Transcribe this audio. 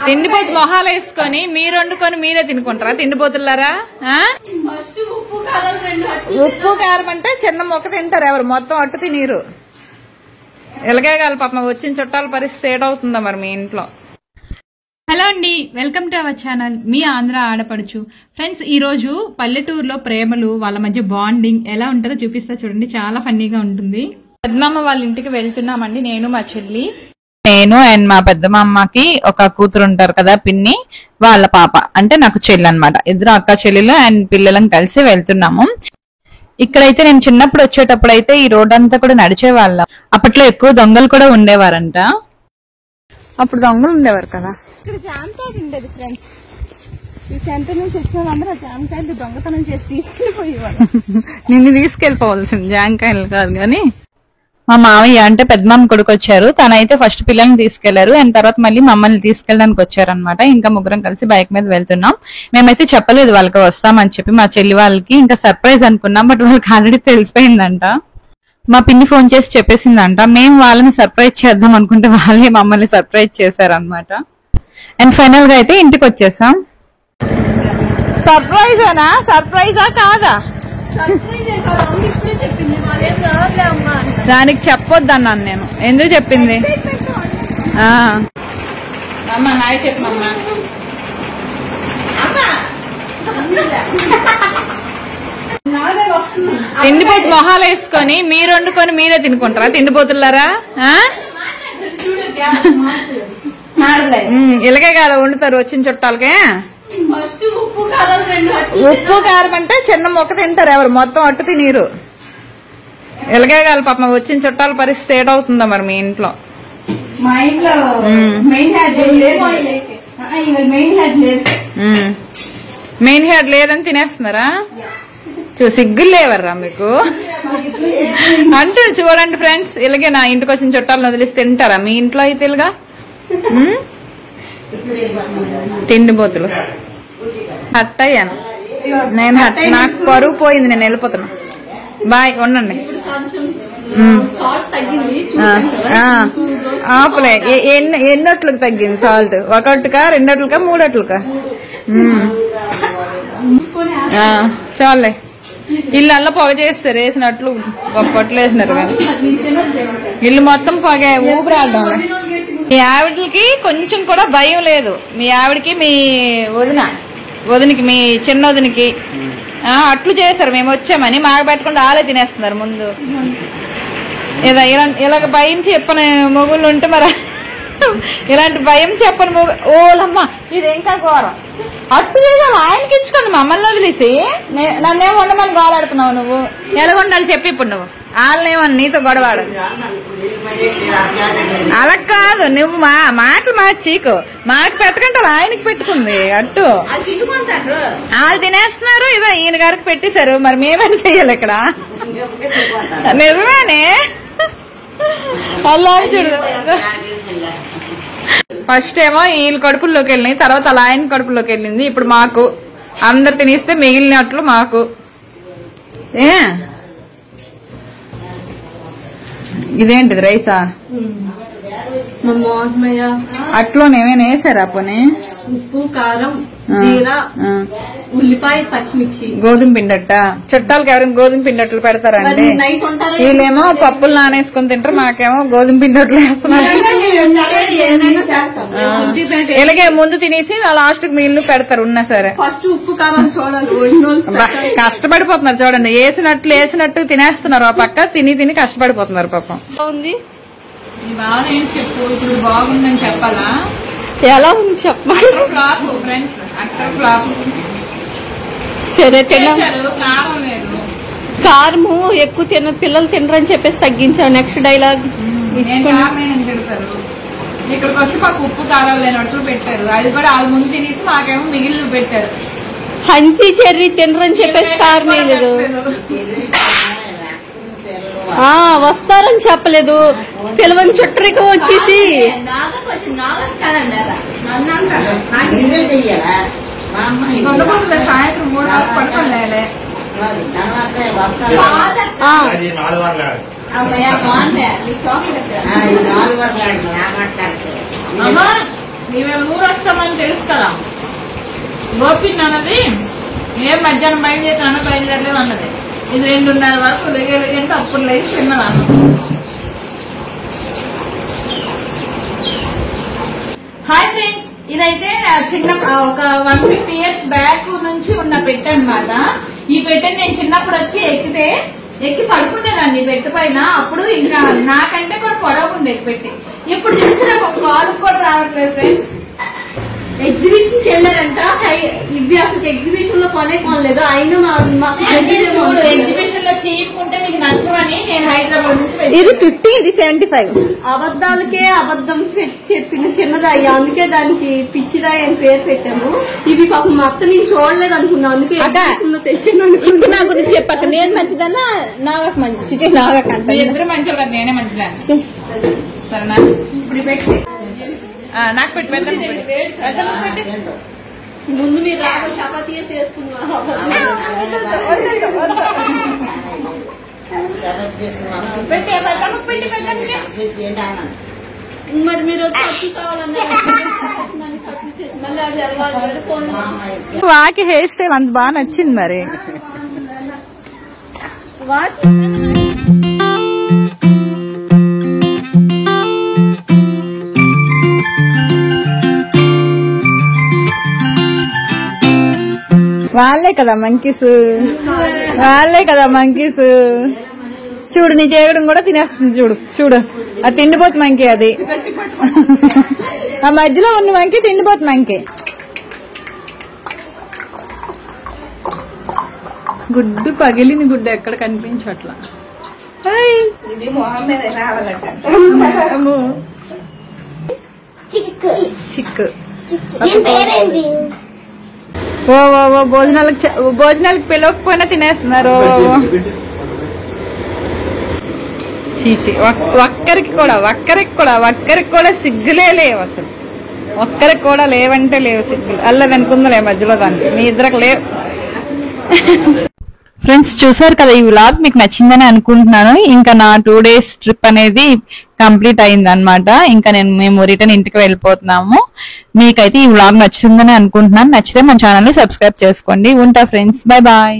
తిండిపోతు మొహాలు వేసుకొని మీరు వండుకొని మీరే తినుకుంటారా తిండిపోతులారా? ఉప్పు కారం అంటే చిన్న మొక్క తింటారు ఎవరు, మొత్తం అట్టు తినీరు. ఇలాగే కాదు పాపం వచ్చిన చుట్టాల పరిస్థితి ఏడవుతుందా మరి మీ ఇంట్లో? హలో అండి, వెల్కమ్ టు అవర్ ఛానల్ మీ ఆంధ్ర ఆడపడుచు. ఫ్రెండ్స్, ఈ రోజు పల్లెటూరులో ప్రేమలు, వాళ్ళ మధ్య బాండింగ్ ఎలా ఉంటుందో చూపిస్తా చూడండి. చాలా ఫన్నీగా ఉంటుంది. పెద్దమ్మ వాళ్ళ ఇంటికి వెళ్తున్నామండి, నేను మా చెల్లి. నేను అండ్ మా పెద్దమ్మకి ఒక కూతురు ఉంటారు కదా పిన్ని, వాళ్ళ పాప అంటే నాకు చెల్లి అనమాట. ఇద్దరు అక్క చెల్లెలు అండ్ పిల్లలం కలిసి వెళ్తున్నాము. ఇక్కడైతే నేను చిన్నప్పుడు వచ్చేటప్పుడు అయితే ఈ రోడ్ అంతా కూడా నడిచే వాళ్ళం. అప్పట్లో ఎక్కువ దొంగలు కూడా ఉండేవారంట. అప్పుడు దొంగలు ఉండేవారు కదా. ఇక్కడ జామకాయలు ఉండేది ఫ్రెండ్స్. ఈ సెంటర్ నుంచి వచ్చిన వాళ్ళందరూ జామకాయలు దొంగతనం చేసి తీసుకెళ్లిపోయేవారు. నిన్ను తీసుకెళ్లిపోవాల్సింది, జామకాయలు కాదు. కానీ మా మామయ్య అంటే పెద్దమామ కొడుకు వచ్చారు. తనైతే ఫస్ట్ పిల్లల్ని తీసుకెళ్లారు అండ్ తర్వాత మళ్ళీ మమ్మల్ని తీసుకెళ్ళడానికి వచ్చారనమాట. ఇంకా ముగ్గురం కలిసి బైక్ మీద వెళ్తున్నాం. మేమైతే చెప్పలేదు వాళ్ళకి వస్తామని చెప్పి, మా చెల్లి వాళ్ళకి ఇంకా సర్ప్రైజ్ అనుకున్నాం. బట్ వాళ్ళకి ఆల్రెడీ తెలిసిపోయిందంట. మా పిన్ని ఫోన్ చేసి చెప్పేసిందంట. మేము వాళ్ళని సర్ప్రైజ్ చేద్దాం అనుకుంటే వాళ్ళే మమ్మల్ని సర్ప్రైజ్ చేశారనమాట. అండ్ ఫైనల్ గా అయితే ఇంటికి వచ్చేసాం. సర్ప్రైజేనా? సర్ప్రైజా కాదా? దానికి చెప్పొద్దు అన్నాను నేను. ఎందుకు చెప్పింది? అమ్మా హాయ్ చెప్పమ్మా. తిండిపోతు మొహాలు వేసుకొని మీరు వండుకొని మీరే తినుకుంటారా తిండిపోతులారా? ఇలాగే కాదు వండుతారు వచ్చిన చుట్టాలకే. ఉప్పు కారం అంటే చిన్న మొక్క తింటారు ఎవరు, మొత్తం అట్టు తినీరు. ఇలాగే కాదు పాపం వచ్చిన చుట్టాల పరిస్థితి ఏడవుతుందా మరి మీ ఇంట్లో? మెయిన్ హెడ్ లేదని తినేస్తున్నారా? సిగ్గులు లేవర్రా మీకు అంటే? చూడండి ఫ్రెండ్స్, ఇలాగే నా ఇంటికి వచ్చిన చుట్టాలను వదిలిసి తింటారా మీ ఇంట్లో అయితే? ఇలాగా తిండిపోతులు హట్ అయ్యాను నేను. నాకు పరువు పోయింది, నేను వెళ్ళిపోతున్నా. బాయ్, ఉండండి. ఆపలే. ఎన్నట్లకు తగ్గింది సాల్ట్? ఒకటికా, రెండట్లుకా, మూడట్లుకా? చాలే. ఇల్లు పొగ చేస్తారు, వేసినట్లు గొప్పట్లు వేసినారు కానీ ఇల్లు మొత్తం పొగ ఊపిరాడడం. మీ ఆవిడకి కొంచెం కూడా భయం లేదు. మీ ఆవిడకి మీ వదినికి మీ చిన్న వదినికి అట్లు చేశారు. మేము వచ్చామని మాకు పెట్టకుండా ఆలే తినేస్తున్నారు ముందు. ఇలాగ భయం చెప్పని మొగుళ్ళు ఉంటే మరి ఇలాంటి భయం చెప్పని మొగు. ఓలమ్మ, ఇది ఇంకా ఘోరం. అట్టు చేసావు ఆయనకి ఇచ్చుకుంది, మమ్మల్ని వదిలేసి నన్నేమో ఉండమని గోలాడుతున్నావు నువ్వు. ఎలాగొండాలి చెప్పి ఇప్పుడు నువ్వు? వాళ్ళేమని నీతో గొడవాడు. అలా కాదు, నువ్వు మాటలు మార్చీకు. మాకు పెట్టకంటే ఆయనకి పెట్టుకుంది అట్టు. వాళ్ళు తినేస్తున్నారు, ఇదో ఈయన గారికి పెట్టేశారు. మరి మేమేం చెయ్యాలి ఇక్కడ? నిజమేనే. అలా చూడు, ఫస్ట్ ఏమో వీళ్ళ కడుపుల్లోకి వెళ్ళినాయి, తర్వాత అలా ఆయన కడుపులోకి వెళ్ళింది. ఇప్పుడు మాకు అందరు తినేస్తే మిగిలినట్లు మాకు. ఇదేంటిది రైసా? అట్లోనే ఏమైనా వేసారా? పోనీ ఉప్పు, కారం, జీరా, ఉల్లిపాయ, పచ్చిమిర్చి, గోధుమ పిండట్ట. చుట్టాలకి ఎవరైనా గోధుమ పిండట్లు పెడతారండి. వీళ్ళేమో పప్పులు నానేసుకుని తింటారు, మాకేమో గోధుమ పిండట్లు వేస్తున్నారు. ఇలాగే ముందు తినేసి లాస్ట్ కి మీళ్ళు పెడతారు. ఉన్నా సరే ఫస్ట్ ఉప్పు కారం చూడాలి. కష్టపడిపోతున్నారు చూడండి, వేసినట్టు తినేస్తున్నారు. ఆ పక్క తిని కష్టపడిపోతున్నారు పాపం. ఉంది బాగా ఏంటి చెప్పు. ఇప్పుడు బాగుందని చెప్పాలా? ఎలా ఉంది చెప్పాలి. ఫ్లాప్ ఫ్రెండ్స్, అక్కడ ఫ్లాప్. సరే తిన్నాం. కారం లేదు, కారము ఎక్కువ పిల్లలు తినరని చెప్పేసి తగ్గించాను. నెక్స్ట్ డైలాగ్ తిడతారు. ఇక్కడికి వస్తే మాకు ఉప్పు కారాలు లేనట్లు పెట్టారు. అది కూడా వాళ్ళ ముందు తినేసి మాకేమో మిగిలిన పెట్టారు. హన్సీ చెర్రీ తినరని చెప్పేసి కారం లేదు. వస్తారని చెప్పలేదు. పిలవని చుట్టరికం వచ్చేసి సాయంత్రం 3 వరకు పడుకోలే. మేము ఊరు వస్తామని తెలుసు కదా. గోపిన్ అన్నది ఏం మధ్యాహ్నం బయలుదేరాను బయలుదేరలేదు అన్నది. ఇది 2:30 వరకు లేగలిగంటే అప్పుడు లేచి తిన్నాను. హాయ్ ఫ్రెండ్స్, ఇదైతే చిన్న ఒక 150 years బ్యాక్ నుంచి ఉన్న పెట్టె అన్నమాట. ఈ పెట్టెని నేను చిన్నప్పుడు వచ్చి ఎక్కి పడుకునేదాన్ని పెట్టె పైన. అప్పుడు ఇంకా నాకంటే కూడా పొడవు ఉండేది పెట్టి. ఇప్పుడు చూస్తే నాకు ఒక కాలు కూడా రావట్లేదు ఫ్రెండ్స్. ఎగ్జిబిషన్ కి వెళ్ళారంట. ఇవి అసలు ఎగ్జిబిషన్ లో కొనలేదు. అయినా ఎగ్జిబిషన్ లో చీపుకుంటే మీకు నచ్చవని నేను హైదరాబాద్ నుంచి ఇది 50, ఇది 75. అబద్ధాలకే అబద్ధం చెప్పిన చిన్నదాయి, అందుకే దానికి పిచ్చిదాయి అని పేరు పెట్టాము. ఇవి పాపం మా అత్త నేను చూడలేదు అనుకున్నా, అందుకే ఎగ్జిబిషన్ లో తెచ్చాను. ఇప్పుడు నా గురించి చెప్పక నేను మంచిదన్నా నాగకు మంచి నాగకంట. ఇద్దరు మంచిగా కదా, నేనే మంచిదా సరేనా? ఇప్పుడు పెట్టి నాకు పెట్టి ముందు మీరు రాక చపాతీ చేసుకున్నాను. మరి మీరు ఖర్చు కావాలన్నా మళ్ళీ అది వాకి హెయిర్ స్టైల్ అంత బాగా నచ్చింది. మరి వాళ్ళే కదా మంకీస్. చూడు నీ చేయడం కూడా తినేస్తుంది. చూడు అది తిండిపోతు మంకీ. అది ఆ మధ్యలో ఉన్న మంకీ తిండిపోతు మంకీ. గుడ్డు పగిలిన గుడ్డు ఎక్కడ కనిపించట్లా. చిక్కు ఓ భోజనాలకు పిలవకపోయినా తినేస్తున్నారు. చీచి ఒక్కరికి కూడా సిగ్గులే లేవు అసలు. ఒక్కరికి కూడా లేవంటే లేవు సిగ్గులు. అల్లదనుకుందలే మధ్యలో దానికి. మీ ఇద్దరికి లేవు. ఫ్రెండ్స్ చూసారు కదా, ఈ వ్లాగ్ మీకు నచ్చిందని అనుకుంటున్నాను. ఇంకా నా 2 days ట్రిప్ అనేది కంప్లీట్ అయింది అనమాట. ఇంకా మేము రిటర్న్ ఇంటికి వెళ్ళిపోతున్నాము. మీకైతే ఈ వ్లాగ్ నచ్చిందని అనుకుంటున్నాను. నచ్చితే మన ఛానల్ ని సబ్స్క్రైబ్ చేసుకోండి. ఉంటా ఫ్రెండ్స్, బాయ్ బాయ్.